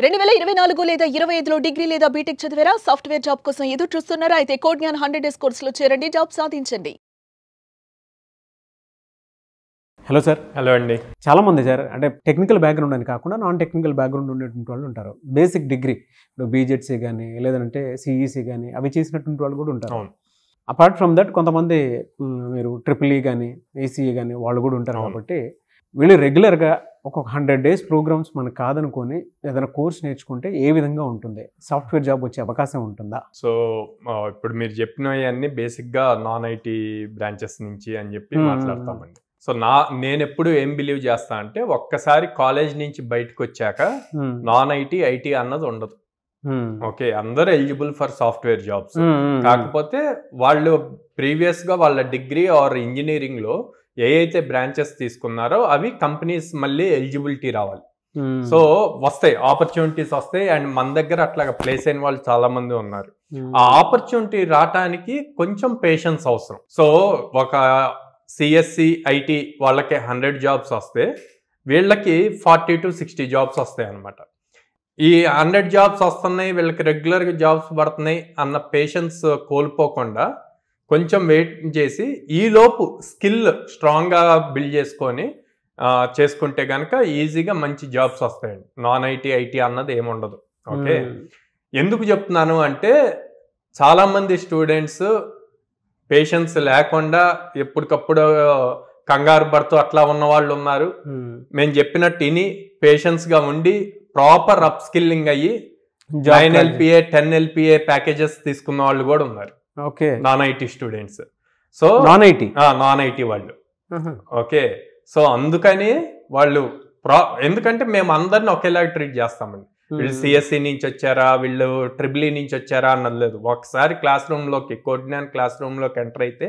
2024 లేదా 25లో డిగ్రీ లేదా బీటెక్ చదివారా? సాఫ్ట్‌వేర్ జాబ్ కోసం ఎదురు చూస్తున్నారా? అయితే కోడ్‌జ్ఞాన్ 100 డేస్ కోర్సులో చేరండి, జాబ్ సాధించండి. Hello sir. హలో అండి. చాలామంది సార్ అంటే టెక్నికల్ బ్యాక్గ్రౌండ్ అని కాకుండా నాన్ టెక్నికల్ బ్యాక్గ్రౌండ్ ఉండేటువంటి వాళ్ళు ఉంటారు. బేసిక్ డిగ్రీ ఇప్పుడు బీజెడ్సీ కానీ లేదంటే సిఈసి కానీ అవి చేసినటువంటి వాళ్ళు కూడా ఉంటారు. అపార్ట్ ఫ్రమ్ దట్ కొంతమంది మీరు ట్రిపుల్ ఈ కానీ ఈసీఈ కానీ వాళ్ళు కూడా ఉంటారు. కాబట్టి వీళ్ళు రెగ్యులర్గా ఒక 100 డేస్ ప్రోగ్రామ్స్ మనకు కాదనుకొని ఏదైనా కోర్స్ నేర్చుకుంటే ఏ విధంగా ఉంటుంది? సాఫ్ట్వేర్ జాబ్ వచ్చే అవకాశం ఉంటుందా? సో ఇప్పుడు మీరు చెప్పినవన్నీ బేసిక్గా నాన్ ఐటీ బ్రాంచెస్ నుంచి అని చెప్పి మాట్లాడతామండి. సో నేను ఎప్పుడు ఏం బిలీవ్ చేస్తా అంటే ఒక్కసారి కాలేజ్ నుంచి బయటకు వచ్చాక నాన్ ఐటీ ఐటీ అన్నది ఉండదు. ఓకే, అందరూ ఎలిజిబుల్ ఫర్ సాఫ్ట్వేర్ జాబ్స్. కాకపోతే వాళ్ళు ప్రీవియస్గా వాళ్ళ డిగ్రీ ఆర్ ఇంజనీరింగ్లో ఏ అయితే బ్రాంచెస్ తీసుకున్నారో అవి కంపెనీస్ మళ్ళీ ఎలిజిబిలిటీ రావాలి. సో వస్తాయి, ఆపర్చునిటీస్ వస్తాయి. అండ్ మన దగ్గర అట్లాగా ప్లేస్ అయిన వాళ్ళు చాలా మంది ఉన్నారు. ఆ ఆపర్చునిటీ రావటానికి కొంచెం పేషెన్స్ అవసరం. సో ఒక సిఎస్సి ఐటీ వాళ్ళకి 100 జాబ్స్ వస్తే వీళ్ళకి 40 to 60 జాబ్స్ వస్తాయి అన్నమాట. ఈ 100 జాబ్స్ వస్తున్నాయి, వీళ్ళకి రెగ్యులర్గా జాబ్స్ పడుతున్నాయి అన్న పేషెన్స్ కోల్పోకుండా కొంచెం వెయిట్ చేసి ఈలోపు స్కిల్ స్ట్రాంగ్గా బిల్డ్ చేసుకుంటే కనుక ఈజీగా మంచి జాబ్స్ వస్తాయండి. నాన్ ఐటీ ఐటీ అన్నది ఏముండదు. ఓకే, ఎందుకు చెప్తున్నాను అంటే చాలామంది స్టూడెంట్స్ పేషెన్స్ లేకుండా ఎప్పటికప్పుడు కంగారు పడుతూ అట్లా ఉన్న వాళ్ళు ఉన్నారు. మేము చెప్పినట్టు ఇని పేషెన్స్గా ఉండి ప్రాపర్ అప్ స్కిల్లింగ్ అయ్యి 9 LPA 10 LPA ప్యాకేజెస్ తీసుకున్న వాళ్ళు కూడా ఉన్నారు. Okay, non IT students. So non IT వాళ్ళు. ఓకే, సో అందుకని వాళ్ళు ఎందుకంటే మేము అందరిని ఒకేలాగా ట్రీట్ చేస్తామండి. వీళ్ళు సిఎస్సి నుంచి వచ్చారా, వీళ్ళు ట్రిపుల్ ఈ నుంచి వచ్చారా అన్నది లేదు. ఒకసారి క్లాస్ రూమ్లోకి కోడ్‌జ్ఞాన్ క్లాస్ రూమ్లోకి ఎంటర్ అయితే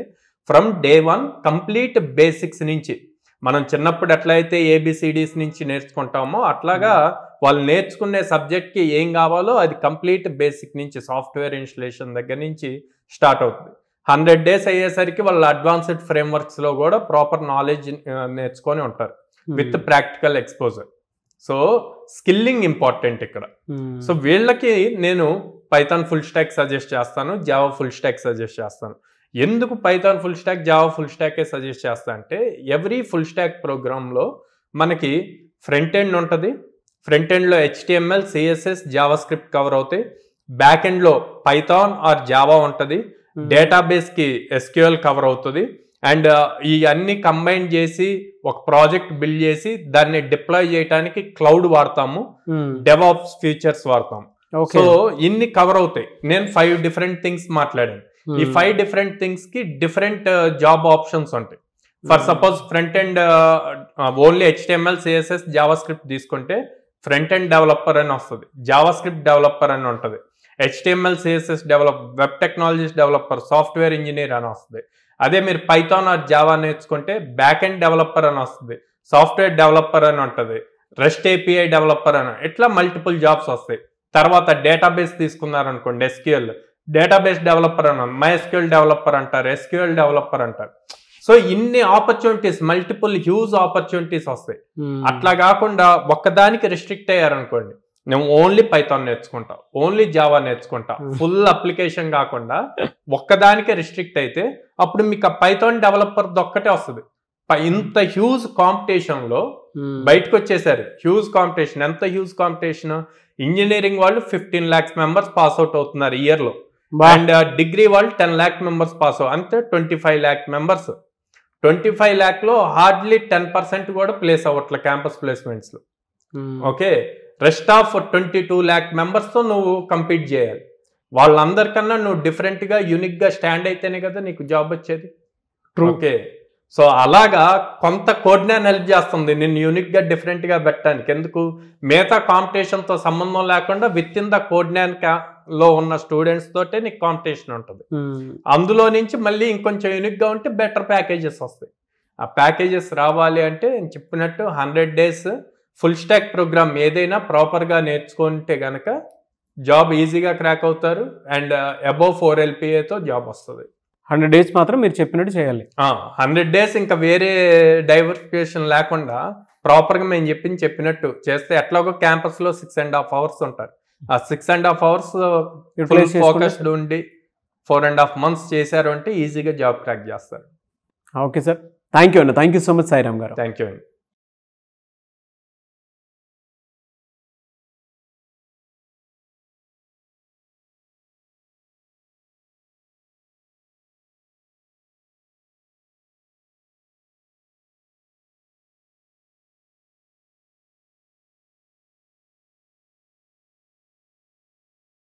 ఫ్రమ్ డే 1 కంప్లీట్ బేసిక్స్ నుంచి మనం చిన్నప్పుడు ఎట్లయితే ఏబిసిడీస్ నుంచి నేర్చుకుంటామో అట్లాగా వాళ్ళు నేర్చుకునే సబ్జెక్ట్కి ఏం కావాలో అది కంప్లీట్ బేసిక్ నుంచి సాఫ్ట్వేర్ ఇన్స్టలేషన్ దగ్గర నుంచి స్టార్ట్ అవుతుంది. 100 డేస్ అయ్యేసరికి వాళ్ళు అడ్వాన్స్డ్ ఫ్రేమ్వర్క్స్లో కూడా ప్రాపర్ నాలెడ్జ్ నేర్చుకొని ఉంటారు with practical exposure. So skilling important ఇక్కడ. సో వీళ్ళకి నేను పైథాన్ ఫుల్ స్టాక్ సజెస్ట్ చేస్తాను, జావా ఫుల్ స్టాక్ సజెస్ట్ చేస్తాను. ఎందుకు Python full stack Java full స్టాకే సజెస్ట్ చేస్తా అంటే ఎవ్రీ ఫుల్ స్టాక్ ప్రోగ్రాంలో మనకి ఫ్రంట్ ఎండ్ ఉంటుంది. ఫ్రంట్ ఎండ్లో HTML CSS JavaScript cover అవుతాయి. బ్యాక్ ఎండ్లో పైథాన్ ఆర్ జావా ఉంటుంది. డేటాబేస్కి SQL కవర్ అవుతుంది. అండ్ ఈ అన్ని కంబైన్ చేసి ఒక ప్రాజెక్ట్ బిల్డ్ చేసి దాన్ని డిప్లాయ్ చేయడానికి క్లౌడ్ వాడతాము, డెవాప్స్ ఫీచర్స్ వాడతాము. సో ఇన్ని కవర్ అవుతాయి. నేను 5 డిఫరెంట్ థింగ్స్ మాట్లాడాను. ఈ 5 డిఫరెంట్ థింగ్స్ కి డిఫరెంట్ జాబ్ ఆప్షన్స్ ఉంటాయి. For suppose front end only HTML CSS Java script తీసుకుంటే ఫ్రంట్ ఎండ్ డెవలపర్ అని వస్తుంది, జావా స్క్రిప్ట్ డెవలపర్ అని ఉంటుంది, HTML CSS web technologies developer, software engineer అని వస్తుంది. అదే మీరు పైథాన్ ఆర్ జావా నేర్చుకుంటే బ్యాక్ ఎండ్ డెవలపర్ అని వస్తుంది, సాఫ్ట్వేర్ డెవలపర్ అని ఉంటుంది, రెస్ట్ API డెవలపర్ అని, ఇట్లా మల్టిపుల్ జాబ్స్ వస్తాయి. తర్వాత డేటాబేస్ తీసుకున్నారనుకోండి, SQL డేటాబేస్ డెవలపర్ అని, MySQL డెవలపర్ అంటారు, SQL డెవలపర్ అంటారు. సో ఇన్ని ఆపర్చునిటీస్, మల్టిపుల్ హ్యూజ్ ఆపర్చునిటీస్ వస్తాయి. అట్లా కాకుండా ఒక్కదానికి రిస్ట్రిక్ట్ అయ్యారనుకోండి, నేను ఓన్లీ పైథాన్ నేర్చుకుంటా, ఓన్లీ జావా నేర్చుకుంటా, ఫుల్ అప్లికేషన్ కాకుండా ఒక్కదానికే రిస్ట్రిక్ట్ అయితే అప్పుడు మీకు ఆ పైథాన్ డెవలపర్ ఒక్కటే వస్తుంది. ఇంత హ్యూజ్ కాంపిటీషన్లో బయటకు వచ్చేసారు. Huge competition. ఎంత హ్యూజ్ కాంపిటీషన్? ఇంజనీరింగ్ వాళ్ళు 15 lakhs మెంబర్స్ పాస్ అవుట్ అవుతున్నారు ఇయర్లో. అండ్ డిగ్రీ వాళ్ళు 10 lakh మెంబర్స్ పాస్ అవుట్, అంతే 25 lakh మెంబర్స్. 25 lakhలో హార్డ్లీ 10% కూడా ప్లేస్ అవ్వట్లే క్యాంపస్ ప్లేస్మెంట్స్లో. ఓకే, రెస్ట్ ఆఫ్ 22 lakh మెంబర్స్తో నువ్వు కంపీట్ చేయాలి. వాళ్ళందరికన్నా నువ్వు డిఫరెంట్గా యూనిక్గా స్టాండ్ అయితేనే కదా నీకు జాబ్ వచ్చేది. ఓకే, సో అలాగా కొంత కోడ్‌జ్ఞాన్ హెల్ప్ చేస్తుంది నేను యూనిక్గా డిఫరెంట్గా పెట్టడానికి. ఎందుకు? మిగతా కాంపిటీషన్తో సంబంధం లేకుండా విత్ ఇన్ ద కోడ్‌జ్ఞాన్ లో ఉన్న స్టూడెంట్స్ తోటే నీకు కాంపిటీషన్ ఉంటుంది. అందులో నుంచి మళ్ళీ ఇంకొంచెం యూనిక్గా ఉంటే బెటర్ ప్యాకేజెస్ వస్తాయి. ఆ ప్యాకేజెస్ రావాలి అంటే నేను చెప్పినట్టు 100 డేస్ ఫుల్ స్టాక్ ప్రోగ్రామ్ ఏదైనా ప్రాపర్గా నేర్చుకుంటే కనుక జాబ్ ఈజీగా క్రాక్ అవుతారు. అండ్ అబోవ్ 4 LPAతో జాబ్ వస్తుంది. 100 డేస్ మాత్రం మీరు చెప్పినట్టు చేయాలి. 100 డేస్ ఇంకా వేరే డైవర్సిఫికేషన్ లేకుండా ప్రాపర్గా మేము చెప్పినట్టు చేస్తే ఎట్లాగో క్యాంపస్లో 6.5 hours ఉంటారు. ఆ 6.5 hours ఫోకస్డ్ ఉండి 4.5 months చేశారు అంటే ఈజీగా జాబ్ క్రాక్ చేస్తారు. ఓకే సార్, థ్యాంక్ యూ అండి. Thank you so much Sairam garu. Thank you అండి.